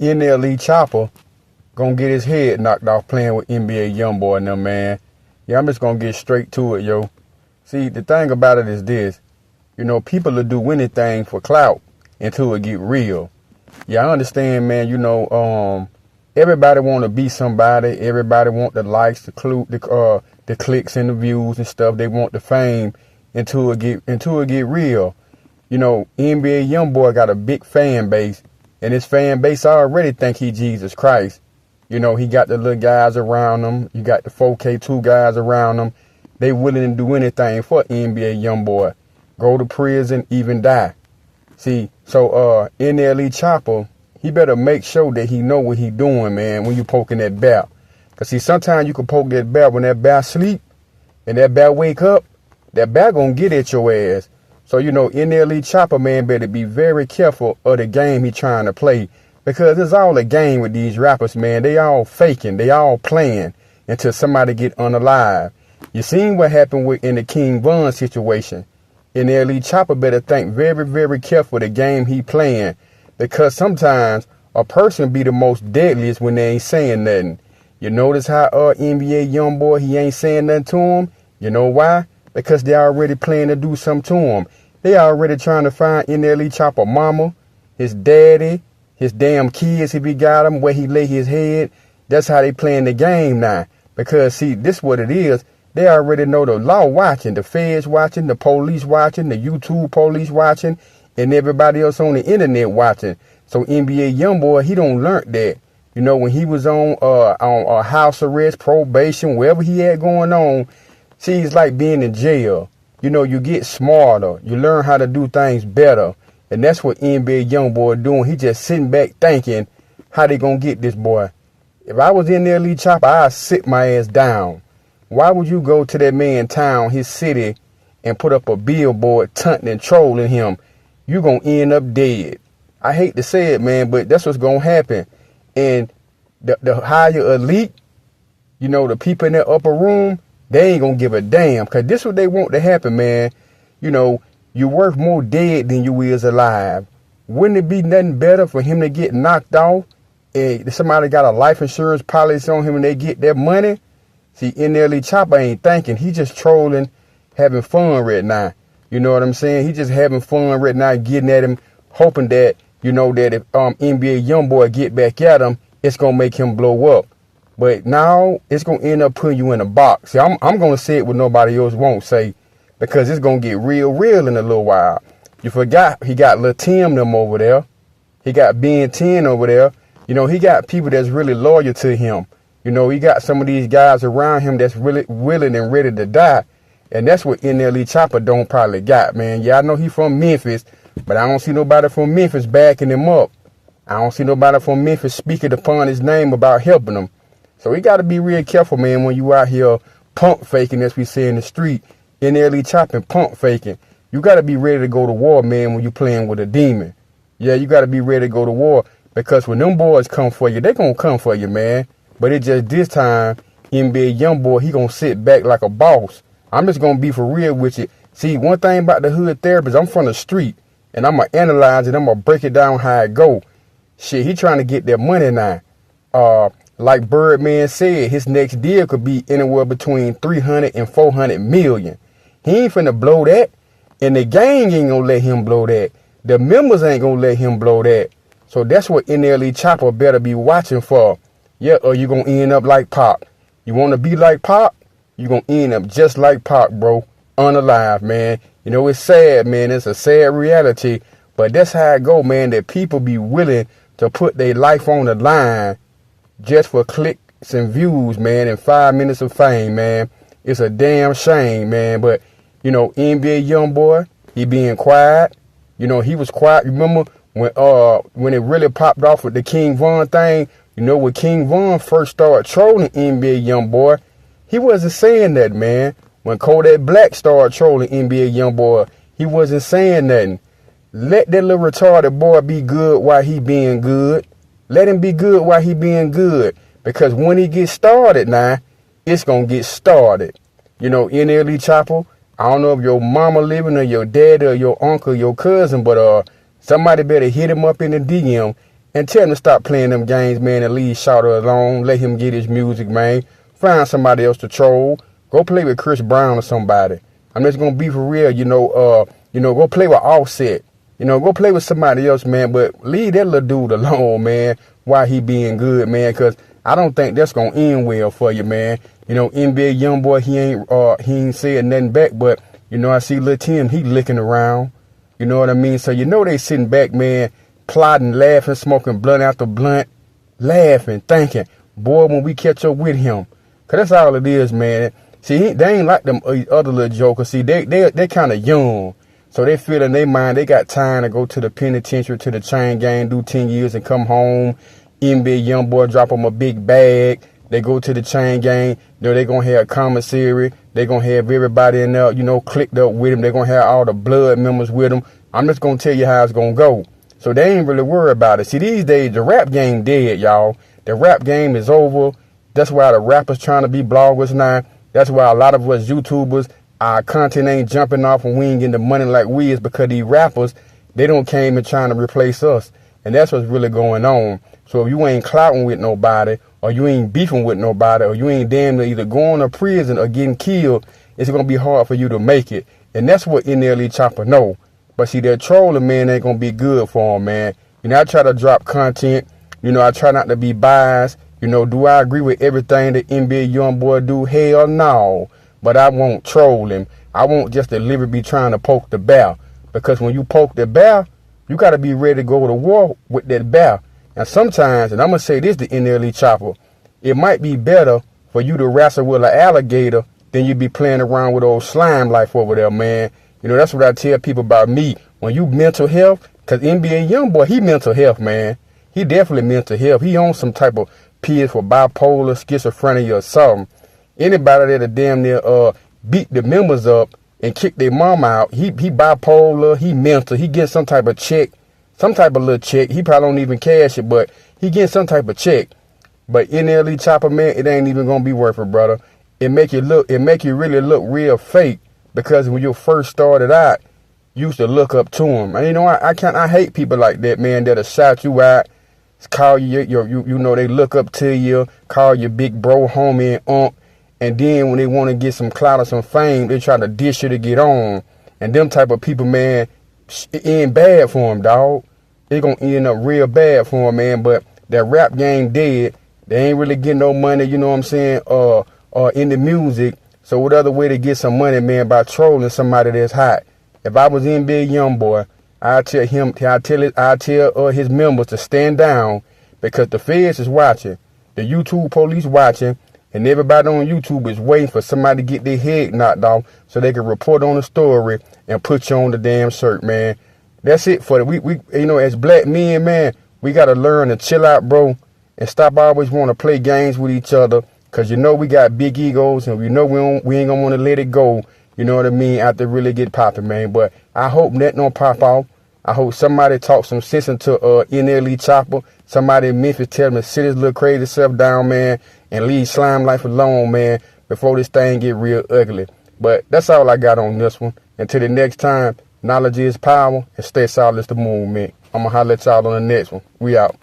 NLE Choppa gonna get his head knocked off playing with NBA Youngboy and them, man. Yeah, I'm just gonna get straight to it, yo. See, the thing about it is this. People will do anything for clout until it get real. Yeah, I understand, man. Everybody want to be somebody. Everybody want the likes, the clicks and the views and stuff. They want the fame until it get real. NBA Youngboy got a big fan base, and his fan base already think he Jesus Christ. He got the little guys around him. You got the 4K2 guys around him. They willing to do anything for NBA Youngboy. Go to prison, even die. See, so NLE Choppa, he better make sure that he know what he doing, man, when you poking that bear. Because, see, sometimes you can poke that bear when that bear sleep and that bear wake up, that bear going to get at your ass. So, NLE Choppa, man, better be very careful of the game he trying to play. Because it's all a game with these rappers, man. They all faking. They all playing until somebody get unalive. You seen what happened in the King Von situation. NLE Choppa better think very, very careful the game he playing. Because sometimes a person be the most deadliest when they ain't saying nothing. You notice how NBA Youngboy, he ain't saying nothing to him? You know why? Because they already planning to do something to him. They already trying to find NLE Choppa mama, his daddy, his damn kids if he got them, where he lay his head. That's how they playing the game now. Because, see, this what it is. They already know the law watching, the feds watching, the police watching, the YouTube police watching, and everybody else on the internet watching. So NBA Youngboy, he don't learn that. When he was on house arrest, probation, wherever he had going on, see, it's like being in jail. You get smarter. You learn how to do things better. And that's what NBA Youngboy doing. He just sitting back thinking, how they gonna get this boy? If I was in there, NLE Choppa, I'd sit my ass down. Why would you go to that man town, his city, and put up a billboard taunting and trolling him? You gonna end up dead. I hate to say it, man, but that's what's gonna happen. And the higher elite, the people in that upper room, they ain't gonna give a damn. Cause this is what they want to happen, man. You worth more dead than you is alive. Wouldn't it be nothing better for him to get knocked off and somebody got a life insurance policy on him and they get their money? See, NLE Choppa ain't thinking. He just trolling, having fun right now. You know what I'm saying? He just having fun right now, getting at him, hoping that, that if NBA Youngboy get back at him, it's going to make him blow up. But now it's going to end up putting you in a box. See, I'm going to say it what nobody else won't say, because it's going to get real in a little while. You forgot he got Lil Tim them over there. He got Ben 10 over there. He got people that's really loyal to him. He got some of these guys around him that's really willing and ready to die. And that's what NLE Choppa don't probably got, man. Yeah, I know he from Memphis, but I don't see nobody from Memphis backing him up. I don't see nobody from Memphis speaking upon his name about helping him. So he got to be real careful, man, when you out here pump faking, as we say in the street. NLE Choppa pump faking. You got to be ready to go to war, man, when you playing with a demon. Yeah, you got to be ready to go to war, because when them boys come for you, they going to come for you, man. But it just this time, NBA Youngboy, he going to sit back like a boss. I'm just going to be for real with you. See, one thing about the hood therapist, I'm from the street, and I'm going to analyze it. I'm going to break it down how it go. Shit, he trying to get that money now. Like Birdman said, his next deal could be anywhere between 300 and 400 million. He ain't finna blow that. And the gang ain't gonna let him blow that. The members ain't gonna let him blow that. So that's what NLE Choppa better be watching for. Yeah, or you gonna end up like Pac. You wanna be like Pac? You gonna end up just like Pac, bro. Unalive, man. It's sad, man. It's a sad reality. But that's how it go, man. That people be willing to put their life on the line just for clicks and views, man, and 5 minutes of fame, man. It's a damn shame, man. But, NBA Youngboy, he being quiet. He was quiet. Remember when it really popped off with the King Von thing? When King Von first started trolling NBA Youngboy, he wasn't saying that, man. When Kodak Black started trolling NBA Youngboy, he wasn't saying nothing. Let that little retarded boy be good while he being good. Let him be good while he being good. Because when he gets started now, it's going to get started. NLE Choppa, I don't know if your mama living or your dad or your uncle, your cousin, but somebody better hit him up in the DM And tell him to stop playing them games, man, and leave Shouter alone. Let him get his music, man. Find somebody else to troll. Go play with Chris Brown or somebody. I'm just gonna be for real, go play with Offset. Go play with somebody else, man. But leave that little dude alone, man, while he being good, man, because I don't think that's gonna end well for you, man. NBA Youngboy, he ain't said nothing back, but I see Lil Tim, he licking around. You know what I mean? So they sitting back, man, plotting, laughing, smoking blunt after blunt, laughing, thinking, boy, when we catch up with him. Because that's all it is, man. See, they ain't like them other little jokers. See, they kind of young. So they feel in their mind they got time to go to the penitentiary, to the chain gang, do 10 years and come home. NBA Youngboy drop them a big bag. They go to the chain gang. They going to have a commissary. They going to have everybody in there, clicked up with them. They going to have all the blood members with them. I'm just going to tell you how it's going to go. So they ain't really worried about it. See, these days, the rap game dead, y'all. The rap game is over. That's why the rappers trying to be bloggers now. That's why a lot of us YouTubers, our content ain't jumping off and we ain't getting the money like we is, because these rappers, they don't came and trying to replace us. And that's what's really going on. So if you ain't clouting with nobody, or you ain't beefing with nobody, or you ain't damn near either going to prison or getting killed, it's going to be hard for you to make it. And that's what NLE Choppa know. But see, that trolling, man, ain't going to be good for him, man. I try to drop content. I try not to be biased. Do I agree with everything that NBA Youngboy do? Hell no. But I won't troll him. I won't just deliberately be trying to poke the bear. Because when you poke the bear, you got to be ready to go to war with that bear. And sometimes, and I'm going to say this to NLE Choppa, it might be better for you to wrestle with an alligator than you be playing around with old slime life over there, man. That's what I tell people about me. When you mental health, because NBA Youngboy, he mental health, man. He definitely mental health. He on some type of pills for bipolar, schizophrenia, or something. Anybody that damn near beat the members up and kick their mama out, he bipolar, he mental, he gets some type of check, some type of little check. He probably don't even cash it, but he gets some type of check. But NLE Choppa, man, it ain't even gonna be worth it, brother. It make you really look real fake, because when you first started out, you used to look up to him. And I hate people like that, man, that'll shout you out, call you they look up to you, call you big bro, homie, and ump. And then when they want to get some clout or some fame, they try to dish you to get on. And them type of people, man, it end bad for them, dog. It gonna end up real bad for them, man. But that rap game dead. They ain't really getting no money, you know what I'm saying, in the music. So what other way to get some money, man, by trolling somebody that's hot? If I was NBA Youngboy, I'd tell his members to stand down, because the feds is watching, the YouTube police watching, and everybody on YouTube is waiting for somebody to get their head knocked off so they can report on the story and put you on the damn shirt, man. That's it for we as black men, man, we got to learn to chill out, bro, and stop always want to play games with each other, because we got big egos, and we ain't going to want to let it go, you know what I mean, after really get popping, man. But I hope that don't pop off. I hope somebody talk some sense into NLE Choppa. Somebody in Memphis tell him to sit his little crazy self down, man, and leave slime life alone, man, before this thing get real ugly. But that's all I got on this one. Until the next time, knowledge is power, and stay solid as the moon, man. I'm going to holler at y'all on the next one. We out.